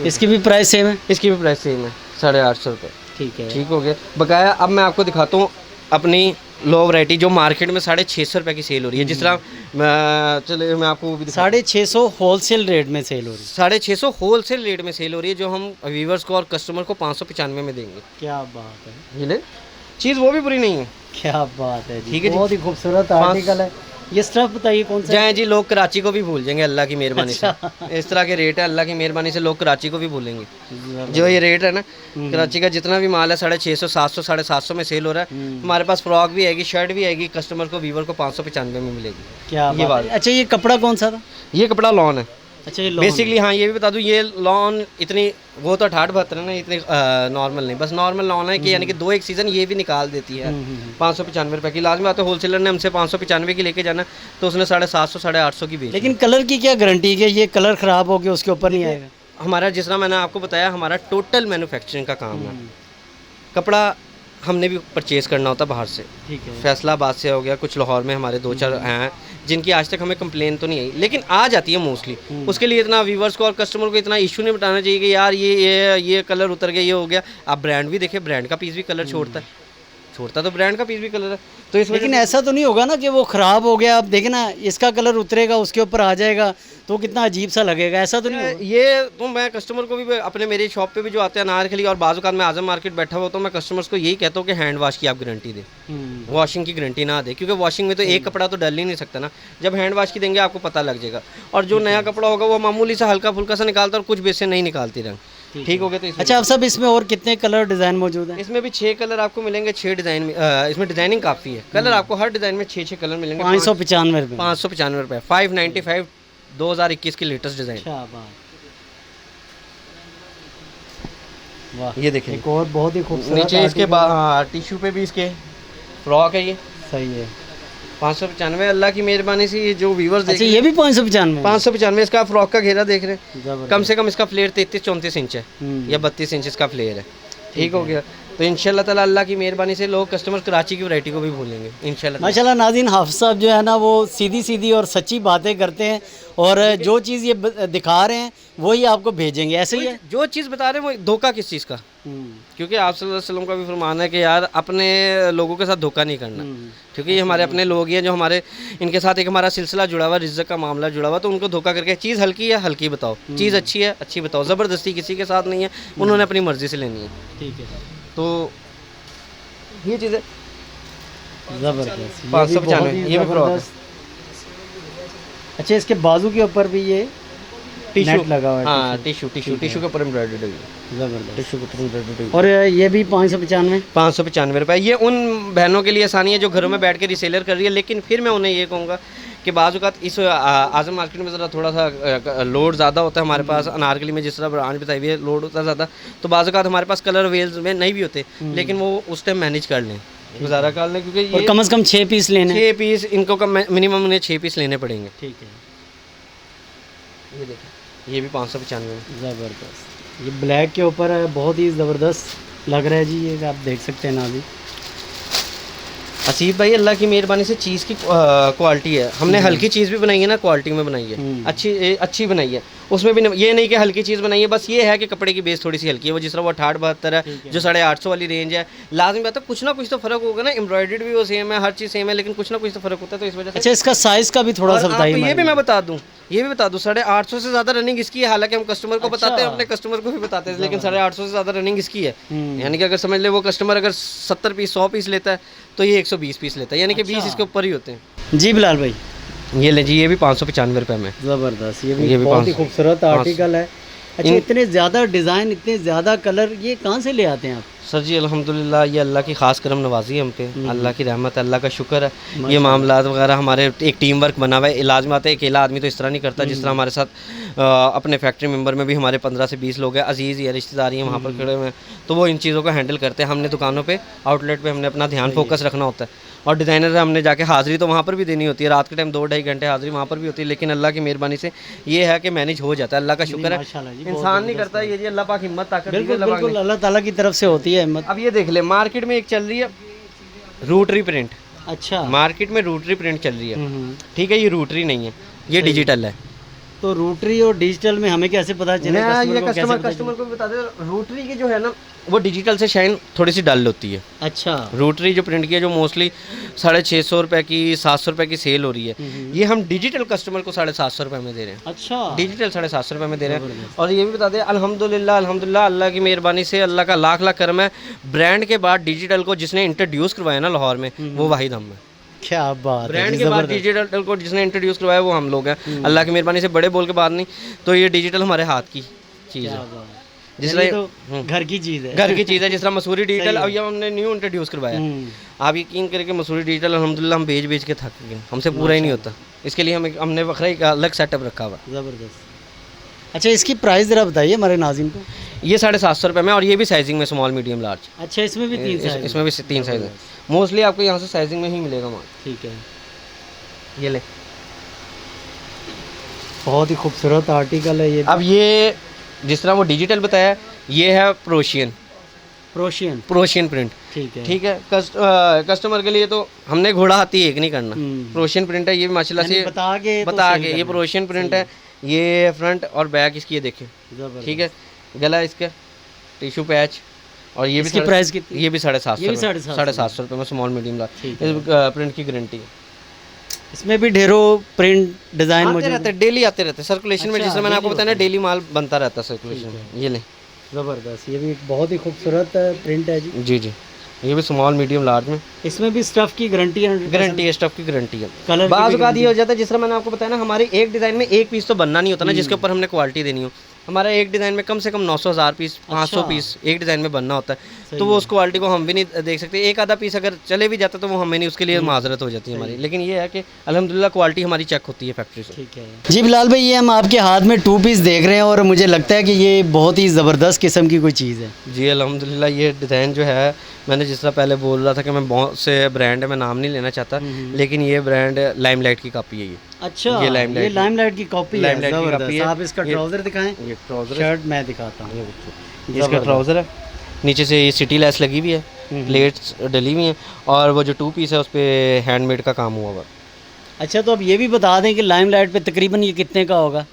इसकी भी प्राइस सेम है? इसकी भी प्राइस सेम है, 850 रुपये। ठीक है, ठीक हो गया। बकाया अब मैं आपको दिखाता हूँ अपनी लो वैरायटी जो मार्केट में 650 रुपये की सेल हो रही है। जिस तरह चलिए मैं आपको वो भी 650 होलसेल रेट में सेल हो रही है। 650 होलसेल रेट में सेल हो रही है, जो हम व्यूवर्स को और कस्टमर को 595 में देंगे। क्या बात है, ये ले, चीज़ वो भी बुरी नहीं है। क्या बात है जी, ठीक है जी। बहुत ही खूबसूरत आर्टिकल है। ये स्टफ बताइए कौन सा है? जाए जी, लोग कराची को भी भूल जाएंगे अल्लाह की मेहरबानी से। इस तरह के रेट है, अल्लाह की मेहरबानी से लोग कराची को भी भूलेंगे। जो ये रेट है ना, कराची का जितना भी माल है 650, 700, 750 में सेल हो रहा है। हमारे पास फ्रॉक भी आएगी, शर्ट भी आएगी, कस्टमर को व्यूवर को 595 में मिलेगी। क्या ये बात है। अच्छा ये कपड़ा कौन सा था? ये कपड़ा लॉन है अच्छा ये बेसिकली। हाँ, ये भी बता दूँ, ये लॉन इतनी, वो तो 68-72 है ना, इतनी नॉर्मल नहीं, बस नॉर्मल लॉन है कि यानी कि 2 एक सीज़न ये भी निकाल देती है। 595 रुपये की लाजमी बात है। होलसेलर ने हमसे 595 की लेके जाना, तो उसने 750, 850 की बेची। लेकिन कलर की क्या गारंटी है कि ये कलर ख़राब हो गया उसके ऊपर नहीं आएगा? हमारा जिस तरह मैंने आपको बताया हमारा टोटल मैन्युफैक्चरिंग का काम है। कपड़ा हमने भी परचेज़ करना होता बाहर से, ठीक है। फैसलाबाद से हो गया, कुछ लाहौर में हमारे 2-4 हैं जिनकी आज तक हमें कंप्लेन तो नहीं आई, लेकिन आ जाती है मोस्टली। उसके लिए इतना व्यूवर्स को और कस्टमर को इतना इशू नहीं बताना चाहिए कि यार ये कलर उतर गया, ये हो गया। आप ब्रांड भी देखें, ब्रांड का पीस भी कलर छोड़ता तो ब्रांड का पीस भी कलर है। तो इस लेकिन ऐसा तो नहीं होगा ना कि वो ख़राब हो गया, अब देखे ना इसका कलर उतरेगा उसके ऊपर आ जाएगा तो कितना अजीब सा लगेगा, ऐसा तो नहीं होगा? ये तो मैं कस्टमर को भी अपने मेरी शॉप पे भी जो आते हैं अनारकली और बाज़-औक़ात मैं आज़म मार्केट बैठा हुआ तो मैं कस्टमर्स को यही कहता हूँ कि हैंड वॉश की आप गारंटी दें, वॉशिंग की गारंटी ना दें, क्योंकि वॉशिंग में तो एक कपड़ा तो डल ही नहीं सकता ना। जब हैंड वॉश की देंगे आपको पता लग जाएगा। और जो नया कपड़ा होगा वो मामूली सा हल्का फुल्का सा निकालता और कुछ बेस से नहीं निकालती रंग। ठीक हो गया। तो अच्छा, अब सब इसमें और कितने कलर डिज़ाइन मौजूद हैं? इसमें भी 6 कलर आपको मिलेंगे, 6 डिज़ाइन में। इसमें डिज़ाइनिंग काफ़ी है, कलर आपको हर डिज़ाइन में 6 कलर मिलेंगे। 595 रुपये। 595 रुपये, 595, 2021 की लेटेस्ट डिज़ाइन। क्या बात, वाह। ये देखिए एक और बहुत ही खूबसूरत नीचे इसके बाद टिश्यू पे भी इसके फ्रॉक है, ये सही है। 595, अल्लाह की मेहरबानी से ये जो व्यूवर्स देख अच्छा, ये भी 595? 595 इसका फ्रॉक का घेरा देख रहे हैं। जबरदस्त। कम से कम इसका फ्लेयर 33-34 इंच है या 32 इंच इसका फ्लेयर है। ठीक हो गया। तो इंशाल्लाह ताला अल्लाह की मेहरबानी से लोग कस्टमर कराची की वैरायटी को भी भूलेंगे इंशाल्लाह। माशाल्लाह नाज़रीन, हाफ़िज़ साहब जो है ना वो सीधी सीधी और सच्ची बातें करते हैं और जो चीज़ ये दिखा रहे हैं वही आपको भेजेंगे, ऐसे ही है? जो चीज़ बता रहे हैं वो धोखा किस चीज़ का, क्योंकि आप सल्लल्लाहु अलैहि वसल्लम का भी फरमान है कि यार अपने लोगों के साथ धोखा नहीं करना, क्योंकि ये हमारे अपने लोग हैं जो हमारे इनके साथ एक हमारा सिलसिला जुड़ा हुआ, रिज़्क़ का मामला जुड़ा हुआ, तो उनको धोखा करके चीज़ हल्की है हल्की बताओ, चीज़ अच्छी है अच्छी बताओ, ज़बरदस्ती किसी के साथ नहीं है, उन्होंने अपनी मर्ज़ी से लेनी है। ठीक है, तो ये चीज़ है ज़बरदस्त। 595, ये भी फ्रॉक है। अच्छा, इसके बाजू के ऊपर भी ये टिश्यू नेट लगा हुआ है? हाँ, टिश्यू के ऊपर एम्ब्रॉयडर्ड है, ज़बरदस्त। टिश्यू के ऊपर एम्ब्रॉयडर्ड है। और ये भी 595? 595 रुपये। ये उन बहनों के लिए आसानी है जो घरों में बैठ के रीसेलर कर रही है, लेकिन फिर मैं उन्हें ये कहूँगा कि बाज़ औक़ात इस आज़म मार्केट में ज़रा थोड़ा सा लोड ज़्यादा होता है हमारे पास। अनारकली में जिस तरह ब्रांड बताई हुई है लोड होता है ज़्यादा, तो बाज़ औक़ात हमारे पास कलर अवेल्स में नहीं भी होते, लेकिन वो उस टाइम मैनेज कर लें, गुजारा कर लें, क्योंकि और कम से कम 6 पीस लेने? 6 पीस इनको कम मिनिमम उन्हें 6 पीस लेने पड़ेंगे। ठीक है। ये देखिए, ये भी 595 में। ज़बरदस्त। ये ब्लैक के ऊपर है, बहुत ही ज़बरदस्त लग रहा है जी, ये आप देख सकते हैं ना अभी। असीफ भाई, अल्लाह की मेहरबानी से चीज़ की क्वालिटी है, हमने हल्की चीज़ भी बनाई है ना, क्वालिटी में बनाई है, अच्छी बनाई है। उसमें भी ये नहीं कि हल्की चीज़ बनाई है, बस ये है कि कपड़े की बेस थोड़ी सी हल्की है। वो जिस तरह वो 68-72 है, जो 850 वाली रेंज है, लाजमी बात है कुछ ना कुछ तो फ़र्क होगा ना। एम्ब्रॉयडर्ड भी वो सेम है, हर चीज़ सेम है, लेकिन कुछ ना कुछ तो फ़र्क होता है, तो इस वजह से। अच्छा, इसका साइज़ का भी थोड़ा सा बताइए। ये भी मैं बता दूँ, 850 से ज़्यादा रनिंग इसकी है। हालांकि हम कस्टमर को बताते हैं, अपने कस्टमर को भी बताते हैं, लेकिन 850 से ज़्यादा रनिंग इसकी है। यानी कि अगर समझ ले वो कस्टमर अगर 70 पीस 100 पीस लेता है तो ये 120 पीस लेता है, यानी कि 20 इसके ऊपर ही होते हैं। जी बिलाल भाई, ये ले जी, ये भी 595 रुपये में। ज़बरदस्त। ये भी बहुत ही खूबसूरत आर्टिकल है। अच्छा, इतने ज़्यादा डिज़ाइन, इतने ज़्यादा कलर, ये कहाँ से ले आते हैं आप? सर जी अल्हम्दुलिल्लाह, ये अल्लाह की ख़ास करम नवाजी है हम पे, अल्लाह की रहमत, अल्लाह का शुक्र है। ये मामला वगैरह हमारे एक टीम वर्क बना हुआ है। लाजमत है अकेला आदमी तो इस तरह नहीं करता, जिस तरह हमारे साथ अपने फैक्ट्री मेंबर में भी हमारे 15 से 20 लोग हैं, अजीज़ या रिश्तेदारी हैं वहाँ पर खड़े हुए हैं, तो वो इन चीज़ों को हैंडल करते हैं। हमने दुकानों पे आउटलेट पे हमने अपना ध्यान फोकस रखना होता है, और डिज़ाइनर हमने जाके हाज़िरी तो वहाँ पर भी देनी होती है, रात के टाइम 2-2.5 घंटे हाज़िरी वहाँ पर भी होती है, लेकिन अल्लाह की मेहरबानी से ये है कि मैनेज हो जाता है, अल्लाह का शुक्र है। इंसान नहीं करता ये जी, अल्लाह पाक हिम्मत ताकत दीजिए। बिल्कुल, अल्लाह ताला की तरफ से होती है हिम्मत। अब ये देख ले, मार्केट में एक चल रही है रूटरी प्रिंट। अच्छा, मार्केट में रूटरी प्रिंट चल रही है, ठीक है, ये रूटरी नहीं है, ये डिजिटल है। तो रूटरी और डिजिटल में हमें कैसे पता चले? ये कस्टमर को भी बता दे, रूटरी की जो है ना वो डिजिटल से शाइन थोड़ी सी डल होती है। अच्छा, रूटरी जो प्रिंट की है, जो मोस्टली 650 रुपये की, 700 रुपये की सेल हो रही है, ये हम डिजिटल कस्टमर को 750 रुपये में दे रहे हैं। अच्छा, डिजिटल 750 रुपये में दे रहे हैं। और ये भी बता दें, अल्हम्दुलिल्लाह अल्लाह की मेहरबानी से, अल्लाह का लाख लाख करम है, ब्रांड के बाद डिजिटल को जिसने इंट्रोड्यूस करवाया ना लाहौर में, वो वाहिद हम है। क्या बात है। ब्रांड के बाद डिजिटल को जिसने इंट्रोड्यूस करवाया वो हम लोग हैं। अल्लाह की मेहरबानी से, बड़े बोल के बात नहीं, तो ये डिजिटल हमारे हाथ की चीज़ है, जिस तरह तो घर की चीज़ है, घर की चीज़ है। जिस तरह मसूरी डिजिटल अब ये हमने न्यू इंट्रोड्यूस करवाया, आप यकीन करके मसूरी डिजिटल अल्हम्दुलिल्लाह हम बेच के थक गए, हमसे पूरा ही नहीं होता, इसके लिए हमने वखरा एक अलग सेटअप रखा हुआ। ज़बरदस्त। अच्छा, इसकी प्राइस ज़रा बताइए हमारे नाज़रीन को। ये 750 रुपये में, और ये भी साइजिंग में स्मॉल मीडियम लार्ज। अच्छा, इसमें भी 3 साइज? इसमें भी 3 साइज है, मोस्टली आपको यहाँ से साइजिंग में ही मिलेगा माल। ठीक है, ये ले, बहुत ही खूबसूरत आर्टिकल है ये। अब ये जिस तरह वो डिजिटल बताया, ये है प्रोशियन प्रोशियन प्रिंट। ठीक है। ठीक है, कस्टमर के लिए तो हमने घोड़ा हाथी एक नहीं करना। प्रोशियन प्रिंट है ये भी माशाल्लाह से यानी बता बता के के, ये करना। प्रोशियन प्रिंट है। ये फ्रंट और बैक इसकी ये देखें, जबरदस्त। ठीक है। गला इसका टिश्यू पैच, और ये भी इसकी प्राइस कितनी? ये भी 750 ये भी 750 रुपये में स्मॉल मीडियम ला। ठीक इस प्रिंट की गारंटी है। इसमें भी ढेरों प्रिंट डिजाइन आते मौजूद रहते हैं, डेली आते रहते हैं सर्कुलेशन में। अच्छा, जैसे मैंने आपको daily बताया ना, होता है। डेली माल बनता रहता है सर्कुलेशन में। ये लें जबरदस्त। ये भी एक बहुत ही खूबसूरत प्रिंट है जी। जी जी, ये भी स्मॉल मीडियम लार्ज में इसमें भी स्टफ की गारंटी है, गारंटी है, स्टफ की गारंटी है। कलर बाज़ औक़ात ये हो जाता है, जिस तरह मैंने आपको बताया ना, हमारे एक डिज़ाइन में एक पीस तो बनना नहीं होता ना, जिसके ऊपर हमने क्वालिटी देनी हो। हमारा एक डिज़ाइन में कम से कम 900 1000 पीस, 500 पीस एक डिज़ाइन में बनना होता है। तो वो उस क्वालिटी को हम भी नहीं देख सकते। एक आधा पीस अगर चले भी जाता तो वो हमें नहीं, उसके लिए माजरत हो जाती है हमारी। लेकिन ये है कि अल्हम्दुलिल्लाह क्वालिटी हमारी चेक होती है फैक्ट्री से। ठीक है जी। बिलाल भाई, ये हम आपके हाथ में 2 पीस देख रहे हैं और मुझे लगता है कि ये बहुत ही ज़बरदस्त किस्म की कोई चीज़ है। जी अल्हम्दुलिल्लाह, ये डिज़ाइन जो है, मैंने जिस तरह पहले बोल रहा था कि मैं बहुत से ब्रांड है, मैं नाम नहीं लेना चाहता, लेकिन ये ब्रांड लाइमलाइट की कॉपी है। ये अच्छा, ये लाइमलाइट की कॉपी है। लाइमलाइट की ज़बरदस्त। कॉपी है। आप इसका ट्राउज़र दिखाएं। ये ट्राउज़र, शर्ट मैं दिखाता हूँ। इसका ट्राउज़र है, नीचे से ये सिटी लेस लगी हुई है, प्लेट्स डली हुई हैं, और वो जो 2 पीस है उस पर हैंडमेड का काम हुआ हुआ। अच्छा, तो अब ये भी बता दें कि लाइमलाइट पे तकरीबन ये कितने का होगा?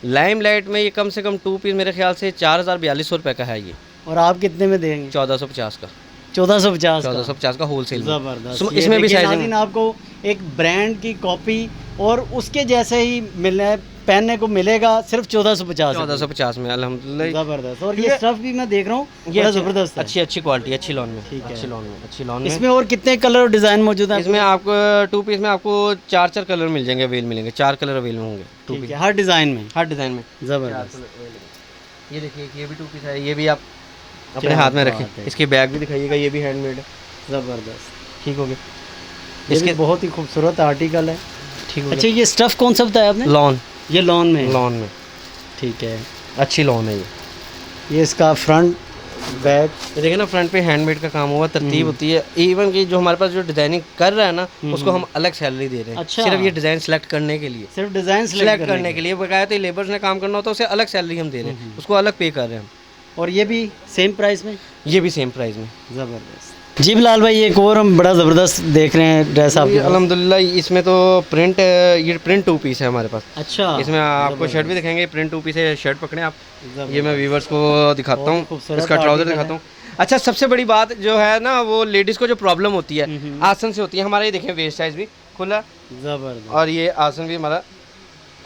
लाइमलाइट में ये कम से कम 2 पीस मेरे ख्याल से 4042 रुपये का है ये। और आप कितने में देंगे? 1450 का। 1450 का होल सेल। ज़बरदस्त। इसमें भी साइजिंग नाज़रीन, आपको एक ब्रांड की कॉपी और उसके जैसे ही मिलने पहनने को मिलेगा सिर्फ 1450 में अल्हम्दुलिल्लाह। ज़बरदस्त। और ये स्टफ भी मैं देख रहा हूँ, ये ज़बरदस्त है। अच्छी क्वालिटी, अच्छी लॉन में, ठीक है। अच्छी लॉन में। इसमें और कितने कलर और डिज़ाइन मौजूद हैं? इसमें आपको 2 पीस में आपको 4 कलर मिल जाएंगे, अवेल मिलेंगे, 4 कलर अवेल होंगे 2 पीस, हर डिज़ाइन में, हर डिज़ाइन में। ज़बरदस्त। ये देखिए, ये भी 2 पीस है, ये भी आप अपने हाथ में रखें। इसके बैग भी दिखाइएगा, ये भी हैंडमेड है। ज़बरदस्त। ठीक हो गया। इसके बहुत ही खूबसूरत आर्टिकल है। ठीक हो अच्छा, ये स्टफ कौन सा बताया आपने? लॉन, ये लॉन में है। लॉन में, ठीक है। अच्छी लॉन है ये इसका फ्रंट बैक, ये देखिए ना, फ्रंट पे हैंडमेड का काम हुआ, तरतीब होती है। इवन कि जो हमारे पास जो डिजाइनिंग कर रहा है ना, उसको हम अलग सैलरी दे रहे हैं। अच्छा। सिर्फ ये डिज़ाइन सेलेक्ट करने के लिए, सिर्फ डिज़ाइन सेलेक्ट करने के लिए बकाया, तो लेबर्स ने काम करना होता है, उसे अलग सैलरी हम दे रहे हैं, उसको अलग पे कर रहे हैं हम। और ये भी सेम प्राइस में? ये भी सेम प्राइस में। ज़बरदस्त। जी बिलाल भाई, एक और हम बड़ा ज़बरदस्त देख रहे हैं ड्रेस आपके पास। अल्हम्दुलिल्लाह, इसमें तो प्रिंट, ये प्रिंट 2 पीस है हमारे पास। अच्छा, इसमें आपको शर्ट भी दिखाएंगे, प्रिंट 2 पीस है। शर्ट पकड़े आप, ये मैं व्यूवर्स को दिखाता हूँ, इसका ट्राउज़र दिखाता हूँ। अच्छा, सबसे बड़ी बात जो है ना, वो लेडीज़ को जो प्रॉब्लम होती है आसन से होती है। हमारा ये देखें, वेस्ट साइज़ भी खुला, ज़बरदस्त। और ये आसन भी हमारा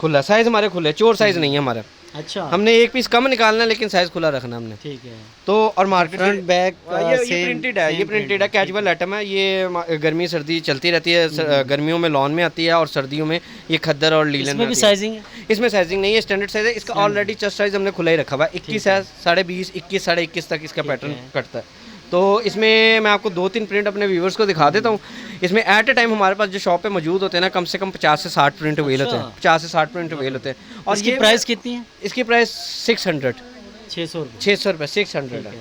खुला, साइज़ हमारे खुले, चोर साइज़ नहीं है हमारा। अच्छा, हमने एक पीस कम निकालना है, लेकिन साइज़ खुला रखना हमने। ठीक है। तो और मार्केट फ्रंट बैक ये प्रिंटेड है, ये प्रिंटेड है, कैजुअल आइटम है। ये गर्मी सर्दी चलती रहती है, गर्मियों में लॉन में आती है, और सर्दियों में ये खद्दर और लीलन इसमें में भी आती है। साइजिंग है? इसमें साइजिंग नहीं है, स्टैंडर्ड साइज है इसका। ऑलरेडी चेस्ट साइज हमने खुला ही रखा हुआ है। 21 है, 20.5, 21, 21.5 तक इसका पैटर्न कटता है। तो इसमें मैं आपको 2-3 प्रिंट अपने व्यूवर्स को दिखा देता हूँ। इसमें एट ए टाइम हमारे पास जो शॉप पे मौजूद होते हैं ना, कम से कम 50 से 60 प्रिंट अवेल होते हैं। 50 से 60 प्रिंट अवेल होते हैं। और इसकी प्राइस कितनी है? इसकी प्राइस 600 600 रुपये। 600 रुपये, 600 है।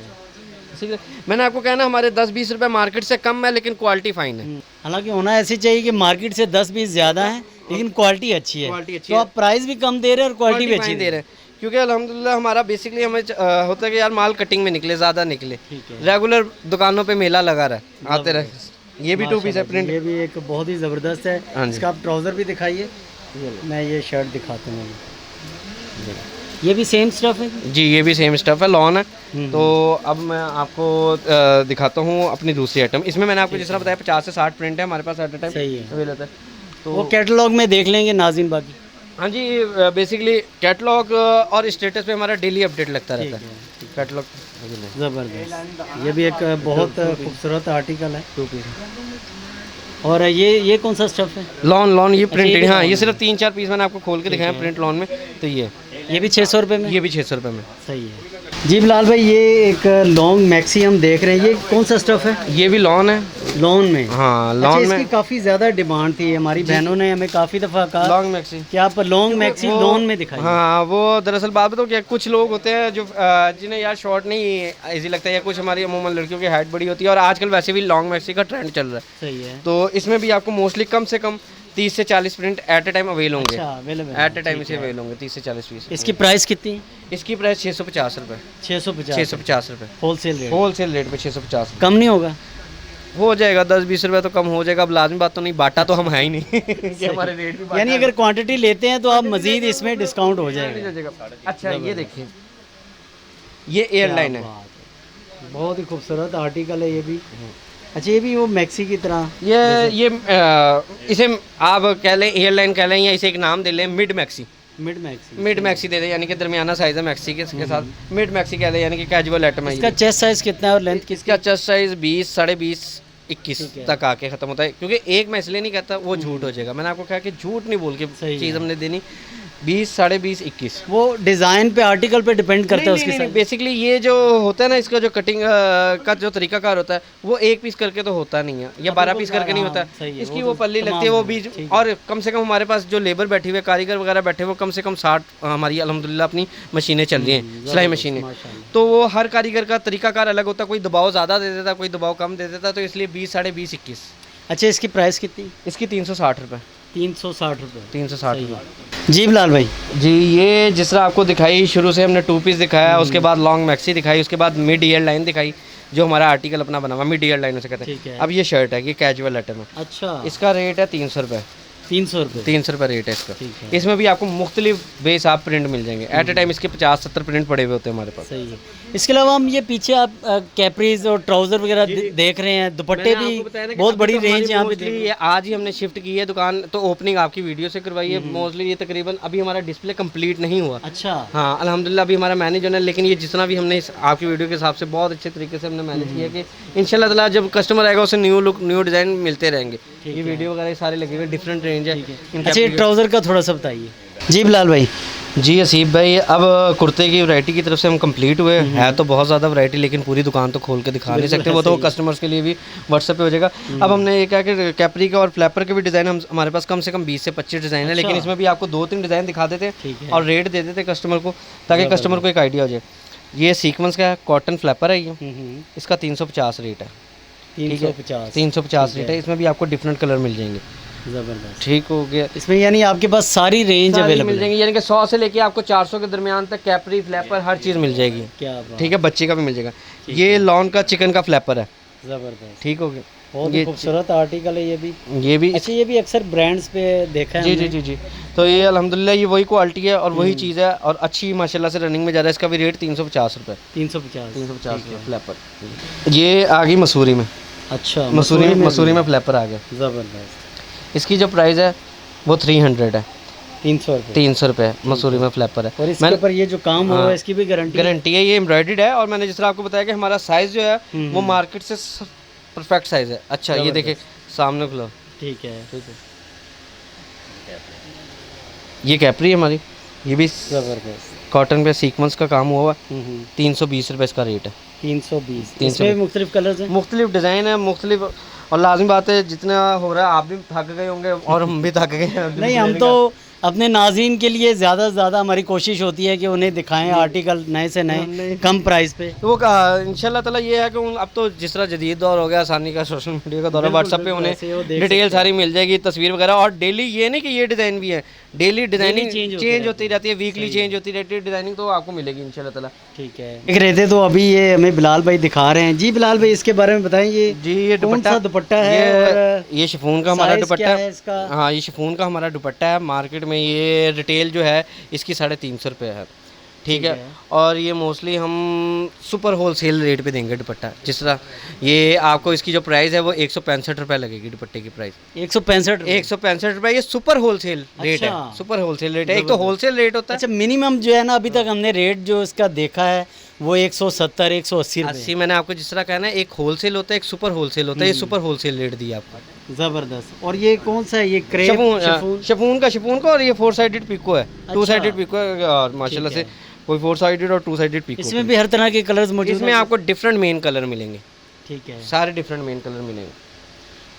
ठीक है, मैंने आपको कहना हमारे 10-20 रुपये मार्केट से कम है, लेकिन क्वालिटी फाइन है। हालांकि होना ऐसे चाहिए कि मार्केट से 10-20 ज़्यादा है, लेकिन क्वालिटी अच्छी है। क्वालिटी अच्छी तो आप प्राइस भी कम दे रहे हैं और क्वालिटी भी अच्छी दे रहे हैं, क्योंकि अल्हम्दुलिल्लाह हमारा बेसिकली हमें होता है कि यार माल कटिंग में निकले, ज़्यादा निकले। रेगुलर दुकानों पे मेला लगा रहा है, आते रहे। ये भी 2 पीस है प्रिंट, ये भी एक बहुत ही ज़बरदस्त है। इसका आप ट्राउज़र भी दिखाइए, मैं ये शर्ट दिखाता हूँ। ये भी सेम स्टफ है जी, ये भी सेम स्टफ है, लॉन है। तो अब मैं आपको दिखाता हूँ अपनी दूसरी आइटम। इसमें मैंने आपको जिस तरह बताया 50 से 60 प्रिंट है हमारे पास एट ए टाइम। सही है। अवेलेबल होता है। तो वो कैटलॉग में देख लेंगे नाज़रीन बाकी। हाँ जी, बेसिकली कैटलॉग और स्टेटस पे हमारा डेली अपडेट लगता रहता है। कैटलॉग ज़बरदस्त। ये भी एक बहुत खूबसूरत आर्टिकल है। 2 पीस और ये कौन सा स्टफ है? लॉन, ये प्रिंटेड। हाँ, लॉन ये सिर्फ 3-4 पीस मैंने आपको खोल के दिखाया प्रिंट लॉन में। तो ये भी 600 रुपये में? ये भी 600 रुपये में। सही है जी बिलाल भाई। ये एक लॉन्ग मैक्सी हम देख रहे हैं, ये कौन सा स्टफ है? ये भी लॉन है, लॉन में? हाँ, अच्छा, लॉन इसकी में काफ़ी ज़्यादा डिमांड थी, हमारी बहनों ने हमें काफ़ी दफ़ा कहा लॉन्ग मैक्सी। कि आप लॉन्ग मैक्सी लॉन में दिखाइए। हाँ, वो दरअसल बात बताओ क्या, कुछ लोग होते हैं जो जिन्हें यार शॉर्ट नहीं इजी लगता है, या कुछ हमारी अमूमन लड़कियों की हाइट बड़ी होती है, और आजकल वैसे भी लॉन्ग मैक्सी का ट्रेंड चल रहा है। सही है। तो इसमें भी आपको मोस्टली कम से कम 30 से 40 print at a time avail होंगे। अच्छा अवेलेबल एट ए टाइम इसे अवेल होंगे 30 से 40 पीस। इसकी प्राइस कितनी है? इसकी प्राइस 650 रुपये। 650 650 रुपये होलसेल रेट। होलसेल रेट पे 650। कम नहीं होगा? हो जाएगा 10-20 रुपये तो कम हो जाएगा। अब लाजमी बात तो नहीं, बाटा तो हम है ही नहीं कि हमारे रेट भी यानी अगर क्वांटिटी लेते हैं तो आप मजीद इसमें डिस्काउंट हो जाएगा। हो जाएगा। अच्छा ये देखिए, ये एयरलाइन है। बहुत ही खूबसूरत आर्टिकल है ये भी। अच्छा ये भी वो मैक्सी की तरह। ये इसे आप कह लें एयरलाइन कह लें या इसे एक नाम दे लें मिड मैक्सी। मिड मैक्सी दे दें, यानी कि दरमियाना साइज है मैक्सी के साथ मिड मैक्सी कह दें, यानी कि कैजुअल आइटम है। इसका चेस्ट साइज कितना है और लेंथ किसका? इसका चेस्ट साइज 20, 20.5, 21 तक आके ख़त्म होता है। क्योंकि एक मैं इसलिए नहीं कहता वो झूठ हो जाएगा, मैंने आपको कहा कि झूठ नहीं बोल के चीज़ हमने देनी। 20, 20.5, 21 वो डिज़ाइन पे आर्टिकल पे डिपेंड करता है उसके साथ। बेसिकली ये जो होता है ना, इसका जो कटिंग का जो तरीकाकार होता है वो एक पीस करके तो होता नहीं है, या 12 पीस करके नहीं होता है। इसकी वो पल्ली लगती है वो बीज, और कम से कम हमारे पास जो लेबर बैठी हुए कारीगर वगैरह बैठे हुए कम से कम 60 हमारी अल्हम्दुलिल्लाह अपनी मशीनें चल रही हैं, सिलाई मशीनें। तो वो हर कारीगर का तरीकाकार अलग होता है, कोई दबाव ज़्यादा दे देता, कोई दबाव कम दे देता, तो इसलिए 20, 20.5, 21। अच्छा इसकी प्राइस कितनी? इसकी 360 रुपये। 360 रुपये। 360 रुपये। जी बिलाल भाई जी, ये जिस तरह आपको दिखाई शुरू से हमने 2 पीस दिखाया, उसके बाद लॉन्ग मैक्सी दिखाई, उसके बाद मिड ईयर लाइन दिखाई, जो हमारा आर्टिकल अपना बना हुआ मिड ईयर लाइन उसे कहते हैं। अब ये शर्ट है, ये कैजुअल आइटम है। अच्छा इसका रेट है 300 रुपये। 300 रुपये। 300 रुपये रेट है इसका। इसमें भी आपको मुख्तलिफ बेहिसाब प्रिंट मिल जाएंगे। एट ए टाइम इसके 50-70 प्रिंट पड़े हुए होते हैं हमारे पास। सही है। इसके अलावा हम ये पीछे आप कैपरीज और ट्राउजर वगैरह देख रहे हैं, दुपट्टे भी बहुत बड़ी रेंज यहाँ पे। आज ही हमने शिफ्ट की है दुकान, तो ओपनिंग आपकी वीडियो से करवाई है मोस्टली। ये तकरीबन अभी हमारा डिस्प्ले कंप्लीट नहीं हुआ। अच्छा हाँ अल्हम्दुलिल्लाह अभी हमारा मैनेज होना है, लेकिन ये जितना भी हमने आपकी वीडियो के हिसाब से बहुत अच्छे तरीके से हमने मैनेज किया कि इंशाल्लाह ताला जब कस्टमर आएगा उसे न्यू लुक न्यू डिज़ाइन मिलते रहेंगे। ये वीडियो वगैरह सारे लगे हुए डिफरेंट रेंज है। अच्छा ट्राउज़र का थोड़ा सा बताइए। जी बिलाल भाई। जी हसीब भाई, अब कुर्ते की वैरायटी की तरफ से हम कंप्लीट हुए हैं। तो बहुत ज़्यादा वैरायटी, लेकिन पूरी दुकान तो खोल के दिखा नहीं सकते, वो तो कस्टमर्स के लिए भी व्हाट्सएप पे हो जाएगा। अब हमने ये क्या कि कैपरी का और फ्लैपर के भी डिज़ाइन हमारे पास कम से कम 20 से 25 डिज़ाइन है, लेकिन इसमें भी आपको 2-3 डिज़ाइन दिखा देते हैं और रेट दे देते कस्टमर को, ताकि कस्टमर को एक आइडिया हो जाए। ये सीक्वेंस का कॉटन फ्लैपर है, ये इसका 350 रेट है। 350 रेट है। इसमें भी आपको डिफरेंट कलर मिल जाएंगे। ज़बरदस्त, ठीक हो गया। इसमें यानी आपके पास सारी रेंज अवेलेबल मिल जाएंगी, यानी कि 100 से लेके आपको 400 के दरमियान तक कैपरी फ्लैपर हर चीज़ मिल जाएगी। क्या ठीक है, बच्चे का भी मिल जाएगा। ये लॉन का चिकन का फ्लैपर है। ज़बरदस्त, ठीक हो गया। बहुत ही खूबसूरत आर्टिकल है ये भी। अच्छा ये भी अक्सर ब्रांड्स पे देखा है। जी। तो ये अल्हम्दुलिल्लाह ये वही क्वालिटी है और वही चीज़ है और अच्छी माशाल्लाह से रनिंग में जा रहा है। इसका भी रेट 350 रुपये। 350 रुपये फ्लैपर। ये आ गई मसूरी में। अच्छा मसूरी में फ्लैपर आ गया। ज़बरदस्त। इसकी जो प्राइस है वो 300 है। 300 रुपये मसूरी में फ्लैपर है। और इसके ऊपर ये जो काम हो रहा है इसकी भी गारंटी है। ये एम्ब्रॉयडर्ड है और मैंने जिस तरह आपको बताया कि हमारा साइज़ जो है वो मार्केट से परफेक्ट साइज़ है। अच्छा ये देखिए सामने खुला। ठीक है। ये कैपरी है हमारी, ये भी ज़बरदस्त कॉटन पे सीक्वेंस का काम हुआ है। 320 रुपये इसका रेट है। 320। इसमें भी मुख्तलिफ कलर्स हैं, मुख्तलिफ डिज़ाइन है, मुख्तलिफ। और लाजमी बात है जितना हो रहा है आप भी थक गए होंगे और हम भी थक गए हैं। नहीं हम तो अपने नाज़रीन के लिए ज़्यादा से ज़्यादा हमारी कोशिश होती है कि उन्हें दिखाएं आर्टिकल नए से नए कम प्राइस पे। तो वो इंशाल्लाह ताला ये है कि अब तो जिस तरह जदीद दौर हो गया, आसानी का, सोशल मीडिया का दौर है, व्हाट्सएप पे उन्हें डिटेल सारी मिल जाएगी, तस्वीर वगैरह। और डेली ये नहीं कि ये डिज़ाइन भी है, डेली डिज़ाइनिंग चेंज होती रहती है, वीकली चेंज होती रहती है डिज़ाइनिंग, तो आपको मिलेगी इंशाल्लाह ताला। ठीक है। देख रहे थे तो अभी ये हमें बिलाल भाई दिखा रहे हैं। जी बिलाल भाई इसके बारे में बताएं। ये कौन सा दुपट्टा है? ये शिफॉन का हमारा दुपट्टा है इसका। हाँ ये शिफॉन का हमारा दुपट्टा है। मार्केट में ये रिटेल जो है इसकी 350 रुपये है। ठीक है। और ये मोस्टली हम सुपर होलसेल रेट पे देंगे दुपट्टा। जिस तरह ये आपको इसकी जो प्राइस है वो 165 रुपये लगेगी दुपट्टे की प्राइस। 165 रुपये ये सुपर होलसेल रेट है। सुपर होलसेल रेट है। एक तो होलसेल रेट होता है। अच्छा मिनिमम जो है ना अभी तक हमने रेट जो इसका देखा है वो 170 180 रुपये। मैंने आपको जिस तरह कहना है, एक होलसेल होता है एक सुपर होलसेल होता है। ये सुपर होलसेल रेट दिया आपको। ज़बरदस्त। और ये कौन सा है? ये क्रेप शिफॉन का और ये 4 साइडेड पिको है। 2 साइडेड पिको है और माशाल्लाह से कोई 4 साइडेड और 2 साइडेड पिको। इसमें भी हर तरह के कलर्स मौजूद हैं। इसमें आपको डिफरेंट मेन कलर मिलेंगे। ठीक है, सारे डिफरेंट मेन कलर मिलेंगे।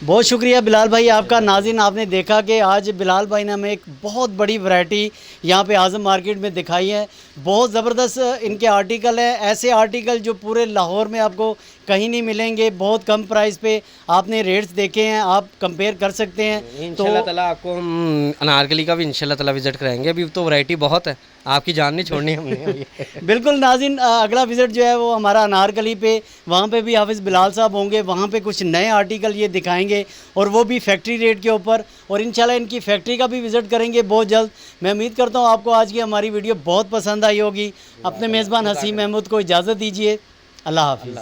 बहुत शुक्रिया बिलाल भाई आपका। नाज़रीन आपने देखा कि आज बिलाल भाई ने हमें एक बहुत बड़ी वैरायटी यहाँ पे आज़म मार्केट में दिखाई है। बहुत ज़बरदस्त इनके आर्टिकल है, ऐसे आर्टिकल जो पूरे लाहौर में आपको कहीं नहीं मिलेंगे, बहुत कम प्राइस पे आपने रेट्स देखे हैं, आप कंपेयर कर सकते हैं। इंशाल्लाह ताला आपको हम अनारकली का भी इंशाल्लाह ताला विज़िट कराएंगे। अभी तो वैरायटी बहुत है, आपकी जान नहीं छोड़नी हमने अभी। बिल्कुल नाज़रीन, अगला विज़िट जो है वो हमारा अनारकली पे, वहाँ पे भी हाफिज़ बिलाल साहब होंगे, वहाँ पे कुछ नए आर्टिकल ये दिखाएंगे और वो भी फैक्ट्री रेट के ऊपर, और इंशाल्लाह इनकी फैक्ट्री का भी विज़िट करेंगे बहुत जल्द। मैं उम्मीद करता हूँ आपको आज की हमारी वीडियो बहुत पसंद आई होगी। अपने मेज़बान हसीम महमूद को इजाज़त दीजिए। अल्लाह हाफ़िज़।